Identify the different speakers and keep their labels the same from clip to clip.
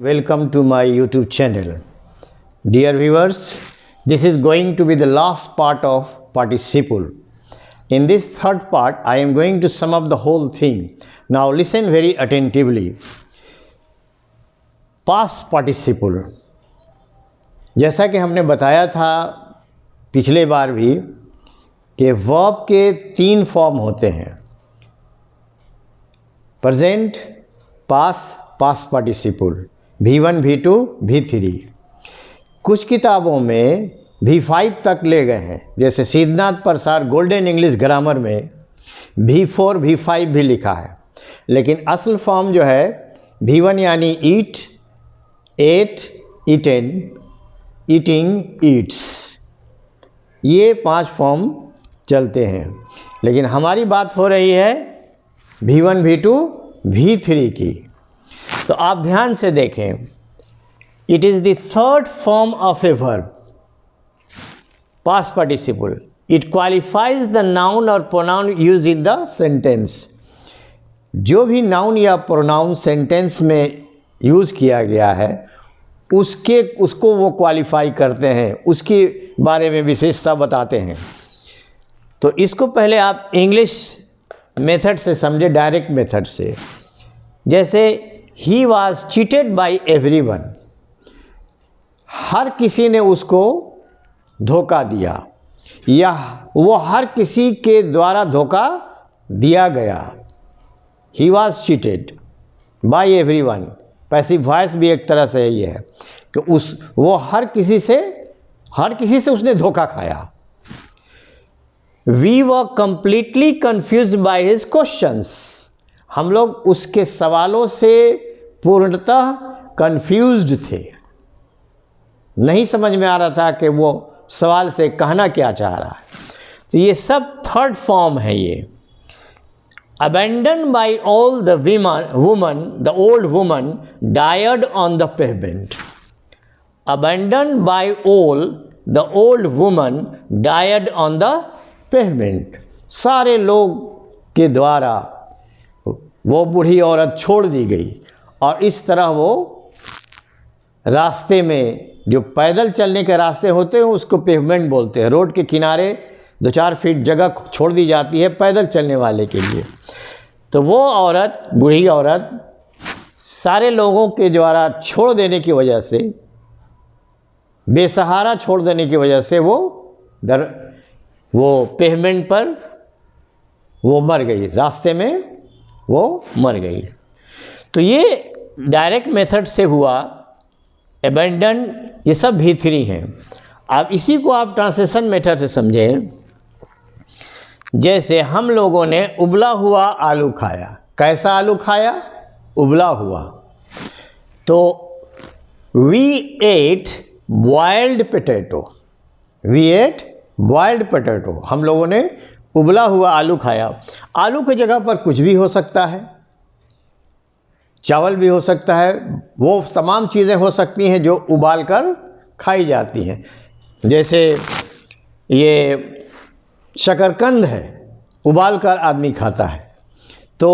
Speaker 1: Welcome to my YouTube channel. Dear viewers, this is going to be the last part of participle. In this third part, I am going to sum up the whole thing. Now listen very attentively. Past participle. जैसा कि हमने बताया था पिछले बार भी कि verb के 3 form होते हैं, present, past, past participle, V1, V2, V3। कुछ किताबों में V5 तक ले गए हैं, जैसे सिद्धनाथ प्रसाद गोल्डन इंग्लिश ग्रामर में V4, V5 भी लिखा है, लेकिन असल फॉर्म जो है V1 यानी ईट, एट, ईटेन, ईटिंग, ईट्स, ये 5 फॉर्म चलते हैं। लेकिन हमारी बात हो रही है V1, V2, V3 की। तो आप ध्यान से देखें, it is the third form of a verb, past participle. It qualifies the noun और pronoun use in the sentence. जो भी नाउन या प्रोनाउन सेंटेंस में यूज़ किया गया है उसको वो क्वालिफाई करते हैं, उसके बारे में विशेषता बताते हैं। तो इसको पहले आप इंग्लिश मेथड से समझे, डायरेक्ट मेथड से। जैसे ही वॉज चीटेड बाई एवरीवन, हर किसी ने उसको धोखा दिया या वो हर किसी के द्वारा धोखा दिया गया। ही was cheated by everyone, passive voice भी एक तरह से ये है कि वो हर किसी से उसने धोखा खाया। We were completely confused by his questions, हम लोग उसके सवालों से पूर्णतः कंफ्यूज्ड थे, नहीं समझ में आ रहा था कि वो सवाल से कहना क्या चाह रहा है। तो ये सब थर्ड फॉर्म है। ये abandon by all the woman the old woman died on the pavement. Abandon by all the old woman died on the pavement, सारे लोग के द्वारा वो बूढ़ी औरत छोड़ दी गई और इस तरह वो रास्ते में, जो पैदल चलने के रास्ते होते हैं उसको पेवमेंट बोलते हैं, रोड के किनारे 2-4 फीट जगह छोड़ दी जाती है पैदल चलने वाले के लिए। तो वो औरत, बूढ़ी औरत, सारे लोगों के द्वारा छोड़ देने की वजह से, बेसहारा छोड़ देने की वजह से वो पेवमेंट पर वो मर गई, रास्ते में वो मर गई। तो ये डायरेक्ट मेथड से हुआ, अबैंडन, ये सब V3 हैं। अब इसी को आप ट्रांसलेशन मेथड से समझें। जैसे हम लोगों ने उबला हुआ आलू खाया। कैसा आलू खाया? उबला हुआ। तो we ate boiled potato, we ate boiled potato, हम लोगों ने उबला हुआ आलू खाया। आलू की जगह पर कुछ भी हो सकता है, चावल भी हो सकता है, वो तमाम चीज़ें हो सकती हैं जो उबाल कर खाई जाती हैं। जैसे ये शकरकंद है, उबाल कर आदमी खाता है, तो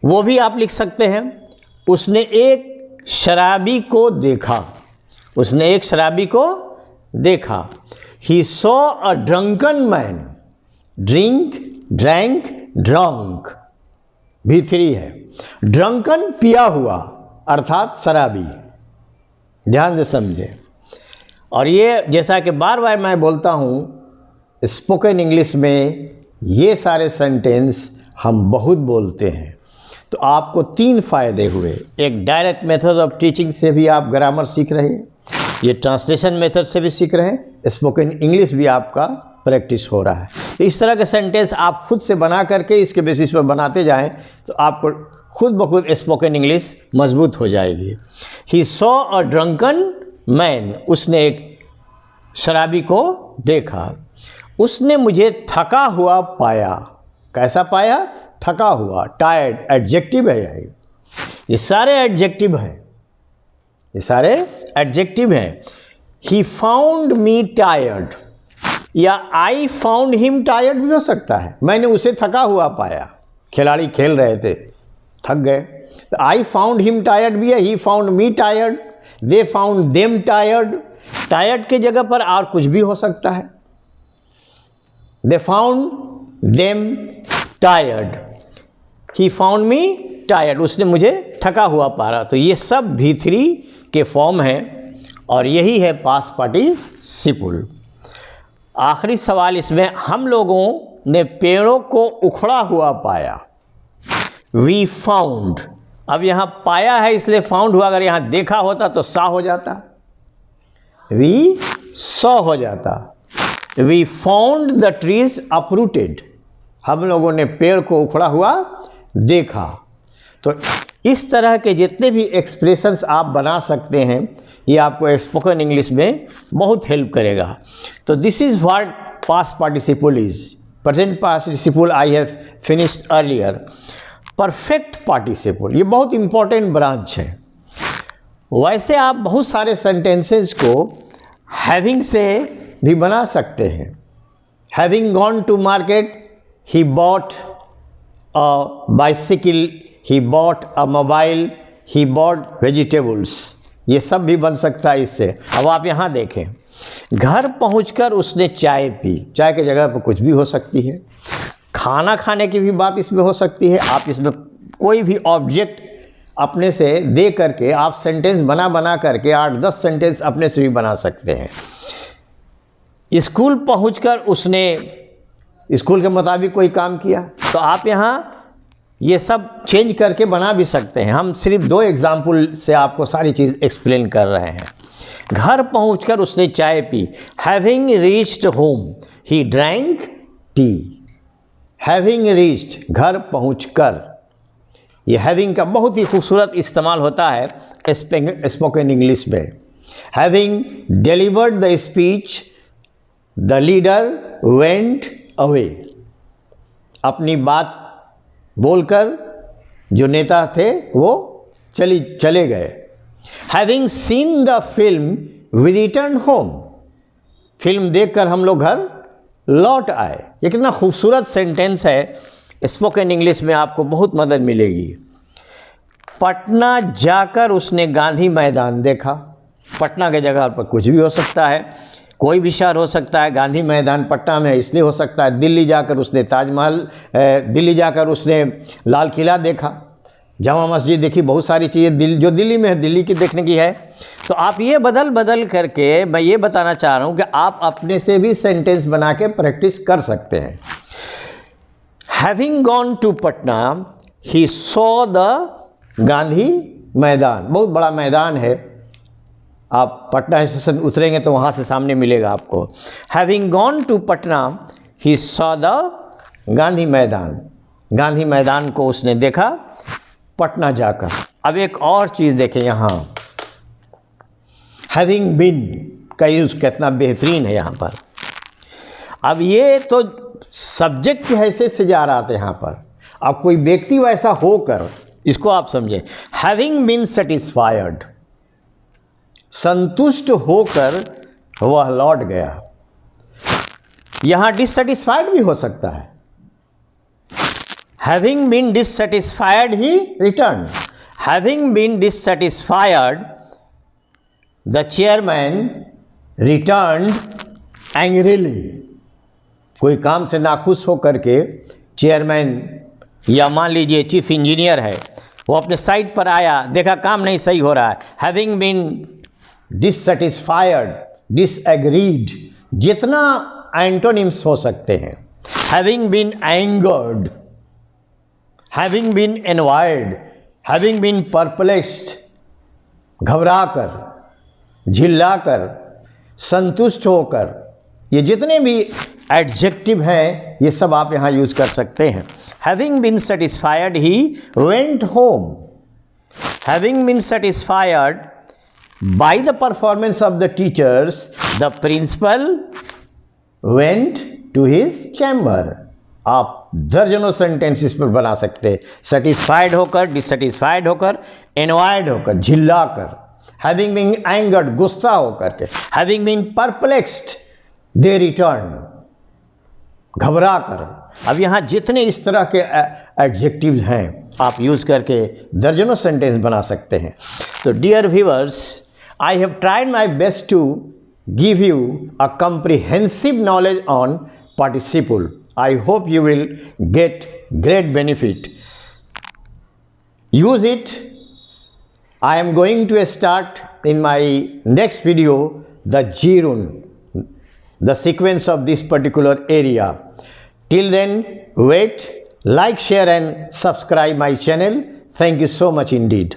Speaker 1: वो भी आप लिख सकते हैं। उसने एक शराबी को देखा, उसने एक शराबी को देखा। He saw a drunken man, drink, drank, drunk, V3 है। ड्रंकन, पिया हुआ, अर्थात शराबी। ध्यान से समझे। और ये जैसा कि बार बार मैं बोलता हूँ, स्पोकन इंग्लिश में ये सारे सेंटेंस हम बहुत बोलते हैं। तो आपको 3 फ़ायदे हुए। एक, डायरेक्ट मेथड ऑफ टीचिंग से भी आप ग्रामर सीख रहे हैं, ये ट्रांसलेशन मेथड से भी सीख रहे हैं, स्पोकन इंग्लिश भी आपका प्रैक्टिस हो रहा है। तो इस तरह के सेंटेंस आप खुद से बना करके इसके बेसिस पर बनाते जाएं तो आपको खुद ब खुद स्पोकन इंग्लिश मजबूत हो जाएगी। He saw a drunken man, उसने एक शराबी को देखा। उसने मुझे थका हुआ पाया। कैसा पाया? थका हुआ, टायर्ड, एडजेक्टिव है। ये सारे एडजेक्टिव हैं, ये सारे एडजेक्टिव हैं। ही फाउंड मी टायर्ड, या आई फाउंड हिम टायर्ड भी हो सकता है। मैंने उसे थका हुआ पाया। खिलाड़ी खेल रहे थे, थक गए, आई फाउंड हिम टायर्ड भी है, he found me tired, they found them tired. Tired के जगह पर और कुछ भी हो सकता है। They found them tired, he found me tired, उसने मुझे थका हुआ पाया। तो ये सब V3 के फॉर्म हैं और यही है पास्ट पार्टिसिपल। आखिरी सवाल इसमें, हम लोगों ने पेड़ों को उखड़ा हुआ पाया, वी फाउंड। अब यहाँ पाया है इसलिए फाउंड हुआ, अगर यहाँ देखा होता तो सा हो जाता, वी सॉ हो जाता। We found the trees uprooted, हम लोगों ने पेड़ को उखड़ा हुआ देखा। तो इस तरह के जितने भी एक्सप्रेशंस आप बना सकते हैं, ये आपको स्पोकन इंग्लिश में बहुत हेल्प करेगा। तो this is what past participle is. Present participle I have finished earlier. Perfect participle, ये बहुत इंपॉर्टेंट ब्रांच है। वैसे आप बहुत सारे सेंटेंसेस को हैविंग से भी बना सकते हैं। Having gone to market, he bought a bicycle, he bought a mobile, he bought vegetables, ये सब भी बन सकता है इससे। अब आप यहाँ देखें, घर पहुंचकर उसने चाय पी, चाय की जगह पर कुछ भी हो सकती है। खाना खाने की भी बात इसमें हो सकती है। आप इसमें कोई भी ऑब्जेक्ट अपने से दे करके आप सेंटेंस बना करके 8-10 सेंटेंस अपने से भी बना सकते हैं। स्कूल पहुंचकर उसने स्कूल के मुताबिक कोई काम किया, तो आप यहाँ ये सब चेंज करके बना भी सकते हैं। हम सिर्फ 2 एग्जाम्पल से आपको सारी चीज़ एक्सप्लेन कर रहे हैं। घर पहुंचकर उसने चाय P, having reached home he drank T. Having reached, घर पहुंचकर, ये हैविंग का बहुत ही खूबसूरत इस्तेमाल होता है स्पोकन इंग्लिश में। Having delivered the speech, the leader went away, अपनी बात बोलकर जो नेता थे वो चले गए। Having seen the film we return home, film देखकर हम लोग घर लौट आए। ये कितना खूबसूरत सेंटेंस है, स्पोकन इंग्लिश में आपको बहुत मदद मिलेगी। पटना जाकर उसने गांधी मैदान देखा, पटना के जगह पर कुछ भी हो सकता है, कोई भी शहर हो सकता है। गांधी मैदान पटना में इसलिए हो सकता है। दिल्ली जाकर उसने ताजमहल, दिल्ली जाकर उसने लाल किला देखा, जामा मस्जिद देखी, बहुत सारी चीज़ें जो दिल्ली में है, दिल्ली की देखने की है। तो आप ये बदल करके, मैं ये बताना चाह रहा हूँ कि आप अपने से भी सेंटेंस बना के प्रैक्टिस कर सकते हैं। Having gone to Patna he saw the Gandhi Maidan, बहुत बड़ा मैदान है, आप पटना स्टेशन उतरेंगे तो वहाँ से सामने मिलेगा आपको। Having gone to Patna he saw the Gandhi Maidan, Gandhi मैदान को उसने देखा पटना जाकर। अब एक और चीज़ देखें यहाँ, हैविंग बीन का यूज़ कितना बेहतरीन है यहाँ पर। अब ये तो सब्जेक्ट की हैसियत से जा रहा था यहाँ पर, अब कोई व्यक्ति वैसा होकर, इसको आप समझें। हैविंग बीन सेटिस्फाइड, संतुष्ट होकर वह लौट गया। यहाँ डिससेटिस्फाइड भी हो सकता है। Having been dissatisfied he return, having been dissatisfied the chairman return angrily, कोई काम से नाखुश होकर के चेयरमैन या मान लीजिए चीफ इंजीनियर है, वो अपने साइट पर आया, देखा काम नहीं सही हो रहा है। हैविंग बीन डिससेटिस्फाइड, डिसएग्रीड, जितना एंटोनिम्स हो सकते हैं। Having been angered, having been envied, having been perplexed, घबराकर, झिल्लाकर, संतुष्ट होकर, ये जितने भी एडजेक्टिव हैं ये सब आप यहाँ यूज़ कर सकते हैं। Having been satisfied he went home, having been satisfied by the performance of the teachers, the principal went to his chamber। आप दर्जनों सेंटेंसेस पर बना सकते हैं, सेटिस्फाइड होकर, डिससेटिस्फाइड होकर, एनवायर्ड होकर, झिल्लाकर, हैविंग बीन एंगर्ड, गुस्सा होकर के, having been perplexed they return, घबरा कर, अब यहाँ जितने इस तरह के एडजेक्टिव्स हैं आप यूज़ करके दर्जनों सेंटेंस बना सकते हैं। तो dear viewers, I have tried my best to give you a comprehensive knowledge on participle. I hope you will get great benefit. Use it. I am going to start in my next video the gerund, the sequence of this particular area. Till then, wait, like, share and subscribe my channel. Thank you so much indeed.